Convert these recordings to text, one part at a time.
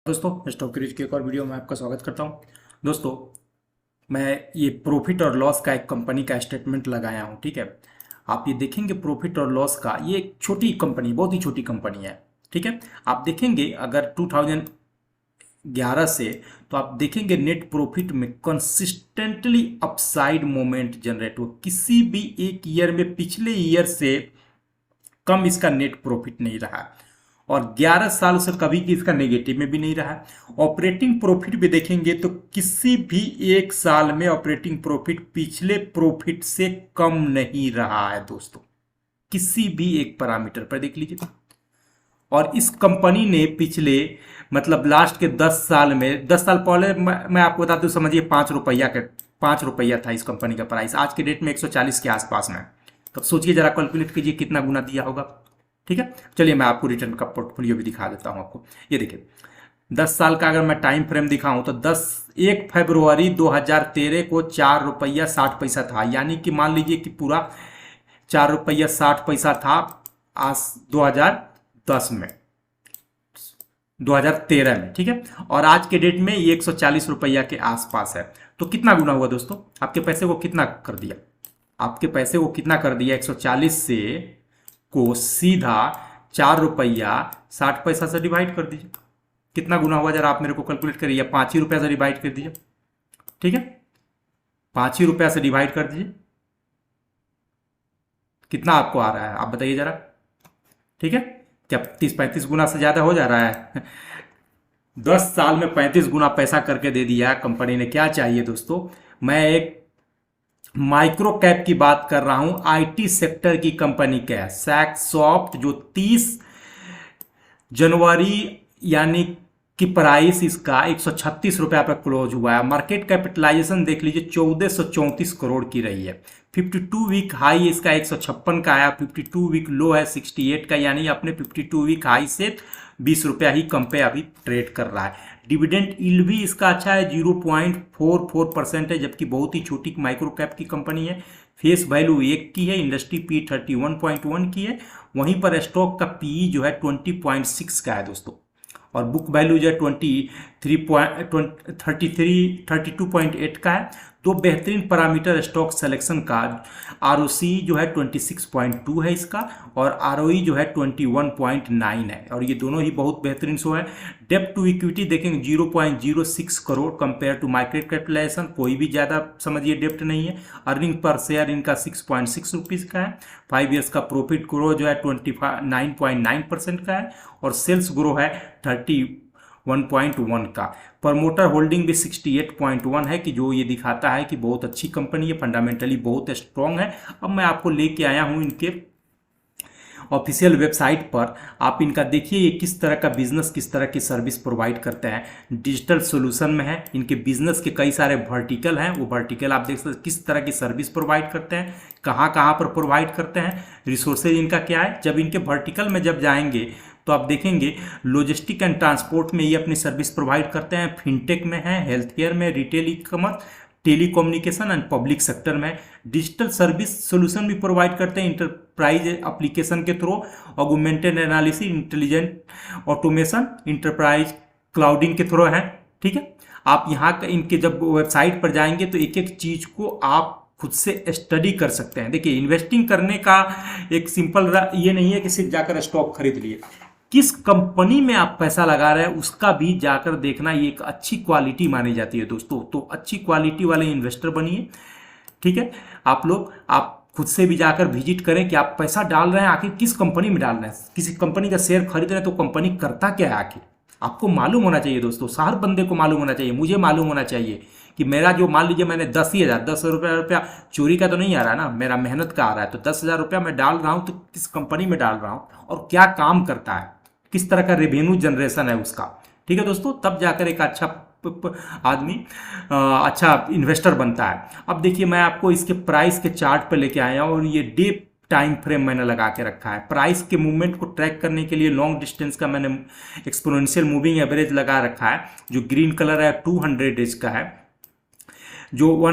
दोस्तों, stock crease की एक और वीडियो में आपका स्वागत करता हूं। दोस्तों, मैं ये प्रॉफिट और लॉस का एक कंपनी का स्टेटमेंट लगाया हूं। ठीक है, आप ये देखेंगे प्रॉफिट और लॉस का, ये एक छोटी कंपनी, बहुत ही छोटी कंपनी है। ठीक है, आप देखेंगे अगर 2011 से, तो आप देखेंगे नेट प्रॉफिट में कंसिस्टेंटली अपसाइड मोमेंट जनरेट हो। किसी भी एक ईयर में पिछले ईयर से कम इसका नेट प्रॉफिट नहीं रहा, और 11 साल से कभी की इसका नेगेटिव में भी नहीं रहा। ऑपरेटिंग प्रॉफिट भी देखेंगे तो किसी भी एक साल में ऑपरेटिंग प्रॉफिट पिछले प्रॉफिट से कम नहीं रहा है दोस्तों, किसी भी एक पैरामीटर पर देख लीजिए। और इस कंपनी ने पिछले मतलब लास्ट के 10 साल में, 10 साल पहले मैं आपको बता दूं, समझिए 5 रुपया के 5 रुपया था इस कंपनी का प्राइस, आज के डेट में 140 के आसपास में। तो सोचिए जरा, कैलकुलेट कीजिए कितना गुना दिया होगा। ठीक है, चलिए मैं आपको रिटर्न का पोर्टफोलियो भी दिखा देता हूं आपको। ये देखिए 10 साल का अगर मैं टाइम फ्रेम दिखाऊं तो 1 फरवरी 2013 को 4 रुपया 60 पैसा था, यानी कि मान लीजिए कि पूरा 4 रुपया 60 पैसा था आज 2010 में, 2013 में। ठीक है, और आज के डेट में ये 140 रुपया के आसपास है। तो कितना गुना हुआ दोस्तों, आपके पैसे को कितना कर दिया, आपके पैसे को कितना कर दिया, 140 से को सीधा 4 रुपया 60 पैसा से डिवाइड कर दीजिए। कितना गुना हुआ जरा आप मेरे को कैलकुलेट करिए, 5 ही रुपया से डिवाइड कर दीजिए। ठीक है, 5 ही रुपया से डिवाइड कर दीजिए, कितना आपको आ रहा है आप बताइए जरा। ठीक है, क्या 30-35 गुना से ज्यादा हो जा रहा है? 10 साल में 35 गुना पैसा करके दे दिया कंपनी ने। क्या चाहिए दोस्तों, मैं एक माइक्रो कैप की बात कर रहा हूं, आईटी सेक्टर की कंपनी का है सैकसॉफ्ट, जो 30 जनवरी यानी कि प्राइस इसका 136 रुपया पर क्लोज हुआ है। मार्केट कैपिटलाइजेशन देख लीजिए 1434 करोड़ की रही है। 52 वीक हाई इसका 156 का आया, 52 वीक लो है 68 का, यानी अपने 52 वीक हाई से 20 रुपया ही कम पे अभी ट्रेड कर रहा है। डिविडेंड यील्ड भी इसका अच्छा है, 0.44% है, जबकि बहुत ही छोटी माइक्रो कैप की कंपनी है। फेस वैल्यू 1 की है, इंडस्ट्री पी 31.1 की है, वहीं पर स्टॉक का पीई जो है 20.6 का है दोस्तों, और बुक वैल्यू जो है 32.8 का है। दो बेहतरीन पैरामीटर स्टॉक सिलेक्शन का, आरओसी जो है 26.2 है इसका, और आरओई जो है 21.9 है, और ये दोनों ही बहुत बेहतरीन शो है। डेप्ट टू इक्विटी देखेंगे 0.06 crore compare to market capitalisation, कोई भी ज़्यादा समझिए डेप्ट नहीं है। अर्निंग पर शेयर इनका 6.6 रुपीज़ का है। 5 ईयर्स का प्रॉफिट ग्रो जो है 29.9% का है, और सेल्स ग्रो है 31.1 का। प्रमोटर होल्डिंग भी 68.1 है, कि जो ये दिखाता है कि बहुत अच्छी कंपनी है, फंडामेंटली बहुत स्ट्रॉन्ग है। अब मैं आपको लेके आया हूं इनके ऑफिशियल वेबसाइट पर, आप इनका देखिए ये किस तरह का बिजनेस, किस तरह की सर्विस प्रोवाइड करते हैं। डिजिटल सॉल्यूशन में है, इनके बिजनेस के कई सारे वर्टिकल हैं, वो वर्टिकल आप देख सकते हैं किस तरह की सर्विस प्रोवाइड करते हैं, कहाँ कहाँ पर प्रोवाइड करते हैं, रिसोर्सेज इनका क्या है। जब इनके वर्टिकल में जब जाएंगे तो आप देखेंगे लॉजिस्टिक एंड ट्रांसपोर्ट में ये अपनी सर्विस प्रोवाइड करते हैं, फिनटेक में है, हेल्थ केयर में, retail e commerce, telecommunication and public sector में। डिजिटल सर्विस सॉल्यूशन भी प्रोवाइड करते हैं इंटरप्राइज एप्लीकेशन के through, augmented analysis, intelligent automation, enterprise clouding के थ्रू है। ठीक है, आप यहाँ इनके जब वेबसाइट पर जाएंगे तो एक एक चीज को आप खुद से स्टडी कर सकते हैं। देखिए, इन्वेस्टिंग करने का एक सिंपल ये नहीं है कि सिर्फ जाकर स्टॉक खरीद लिए, किस कंपनी में आप पैसा लगा रहे हैं उसका भी जाकर देखना, ये एक अच्छी क्वालिटी मानी जाती है दोस्तों। तो अच्छी क्वालिटी वाले इन्वेस्टर बनिए। ठीक है, आप लोग आप खुद से भी जाकर विजिट करें कि आप पैसा डाल रहे हैं आखिर किस कंपनी में डाल रहे हैं। किसी कंपनी का शेयर खरीद रहे हैं तो कंपनी करता क्या है आखिर, आपको मालूम होना चाहिए दोस्तों। हर बंदे को मालूम होना चाहिए, मुझे मालूम होना चाहिए कि मेरा जो, मान लीजिए मैंने 10 रुपया चोरी का तो नहीं आ रहा ना, मेरा मेहनत का आ रहा है, तो 10,000 रुपया मैं डाल रहा हूँ तो किस कंपनी में डाल रहा हूँ और क्या काम करता है, किस तरह का रेवेन्यू जनरेशन है उसका। ठीक है दोस्तों, तब जाकर एक अच्छा आदमी अच्छा इन्वेस्टर बनता है। अब देखिए, मैं आपको इसके प्राइस के चार्ट पे लेके आया हूं, और ये डे टाइम फ्रेम मैंने लगा के रखा है। प्राइस के मूवमेंट को ट्रैक करने के लिए लॉन्ग डिस्टेंस का मैंने एक्सपोनेंशियल मूविंग एवरेज लगा रखा है, जो ग्रीन कलर है 200 डेज का है, जो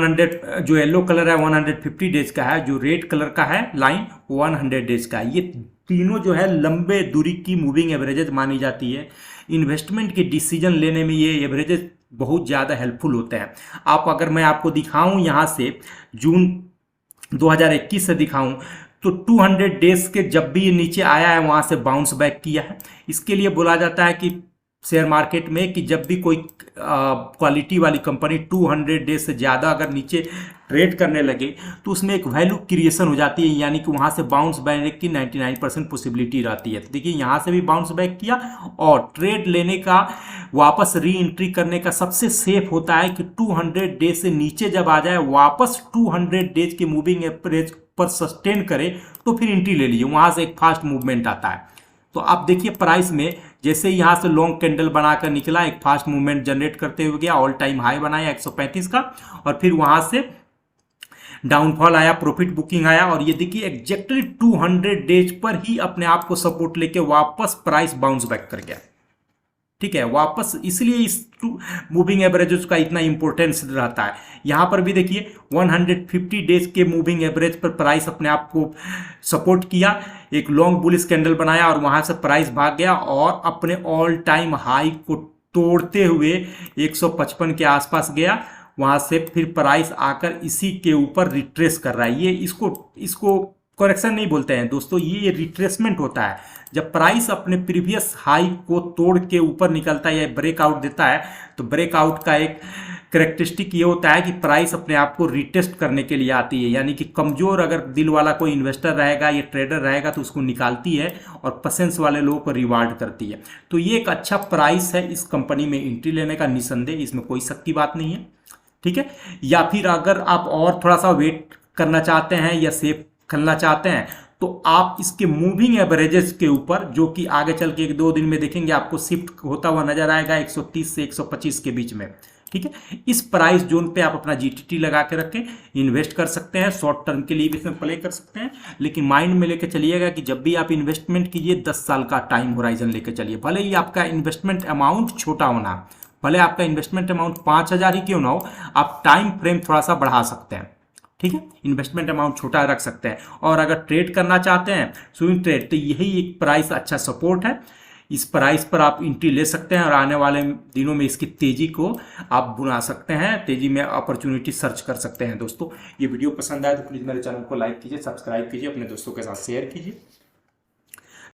येलो कलर है 150 डेज का है, जो रेड कलर का है लाइन 100 डेज का है। ये तीनों जो है लंबे दूरी की मूविंग एवरेजेज मानी जाती है। इन्वेस्टमेंट के डिसीजन लेने में ये एवरेजेस बहुत ज़्यादा हेल्पफुल होते हैं। आप अगर मैं आपको दिखाऊं यहाँ से जून 2021 से दिखाऊं तो 200 डेज के जब भी ये नीचे आया है वहाँ से बाउंस बैक किया है। इसके लिए बोला जाता है कि शेयर मार्केट में कि जब भी कोई क्वालिटी वाली कंपनी 200 डेज से ज़्यादा अगर नीचे ट्रेड करने लगे तो उसमें एक वैल्यू क्रिएशन हो जाती है, यानी कि वहाँ से बाउंस बैक की 99% पॉसिबिलिटी रहती है। तो देखिए यहाँ से भी बाउंस बैक किया और ट्रेड लेने का वापस री एंट्री करने का सबसे सेफ होता है कि 200 डेज से नीचे जब आ जाए वापस 200 डेज के मूविंग एवरेज पर सस्टेन करे तो फिर एंट्री ले लीजिए, वहाँ से एक फास्ट मूवमेंट आता है। तो आप देखिए प्राइस में जैसे यहाँ से लॉन्ग कैंडल बनाकर निकला, एक फास्ट मूवमेंट जनरेट करते हुए गया, ऑल टाइम हाई बनाया 135 का और फिर वहाँ से डाउनफॉल आया, प्रॉफिट बुकिंग आया और ये देखिए एग्जैक्टली 200 डेज पर ही अपने आप को सपोर्ट लेके वापस प्राइस बाउंस बैक कर गया। ठीक है, वापस इसलिए इस मूविंग एवरेज का इतना इंपॉर्टेंस रहता है। यहाँ पर भी देखिए 150 डेज के मूविंग एवरेज पर प्राइस अपने आप को सपोर्ट किया, एक लॉन्ग बुलिश कैंडल बनाया और वहाँ से प्राइस भाग गया और अपने ऑल टाइम हाई को तोड़ते हुए 155 के आसपास गया। वहाँ से फिर प्राइस आकर इसी के ऊपर रिट्रेस कर रहा है। ये इसको करेक्शन नहीं बोलते हैं दोस्तों, ये रिट्रेसमेंट होता है। जब प्राइस अपने प्रीवियस हाई को तोड़ के ऊपर निकलता है या ब्रेकआउट देता है तो ब्रेकआउट का एक करेक्टरिस्टिक ये होता है कि प्राइस अपने आप को रिटेस्ट करने के लिए आती है, यानी कि कमजोर अगर दिल वाला कोई इन्वेस्टर रहेगा या ट्रेडर रहेगा तो उसको निकालती है और पेशेंस वाले लोगों को रिवार्ड करती है। तो ये एक अच्छा प्राइस है इस कंपनी में एंट्री लेने का, निसंदेह, इसमें कोई शक की बात नहीं है। ठीक है, या फिर अगर आप और थोड़ा सा वेट करना चाहते हैं या सेफ खेलना चाहते हैं तो आप इसके मूविंग एवरेजेस के ऊपर, जो कि आगे चल के 1-2 दिन में देखेंगे आपको शिफ्ट होता हुआ नजर आएगा 130 से 125 के बीच में। ठीक है, इस प्राइस जोन पे आप अपना जीटीटी लगा के रखें, इन्वेस्ट कर सकते हैं, शॉर्ट टर्म के लिए भी इसमें प्ले कर सकते हैं। लेकिन माइंड में लेके चलिएगा कि जब भी आप इन्वेस्टमेंट कीजिए 10 साल का टाइम होराइजन लेके चलिए। भले ही आपका इन्वेस्टमेंट अमाउंट छोटा होना, भले आपका इन्वेस्टमेंट अमाउंट 5000 ही क्यों ना हो, आप टाइम फ्रेम थोड़ा सा बढ़ा सकते हैं। ठीक है, इन्वेस्टमेंट अमाउंट छोटा रख सकते हैं। और अगर ट्रेड करना चाहते हैं स्विंग ट्रेड, तो यही एक प्राइस अच्छा सपोर्ट है। इस प्राइस पर आप एंट्री ले सकते हैं और आने वाले दिनों में इसकी तेजी को आप बुना सकते हैं, तेजी में अपॉर्चुनिटी सर्च कर सकते हैं। दोस्तों ये वीडियो पसंद आए तो प्लीज़ मेरे चैनल को लाइक कीजिए, सब्सक्राइब कीजिए, अपने दोस्तों के साथ शेयर कीजिए।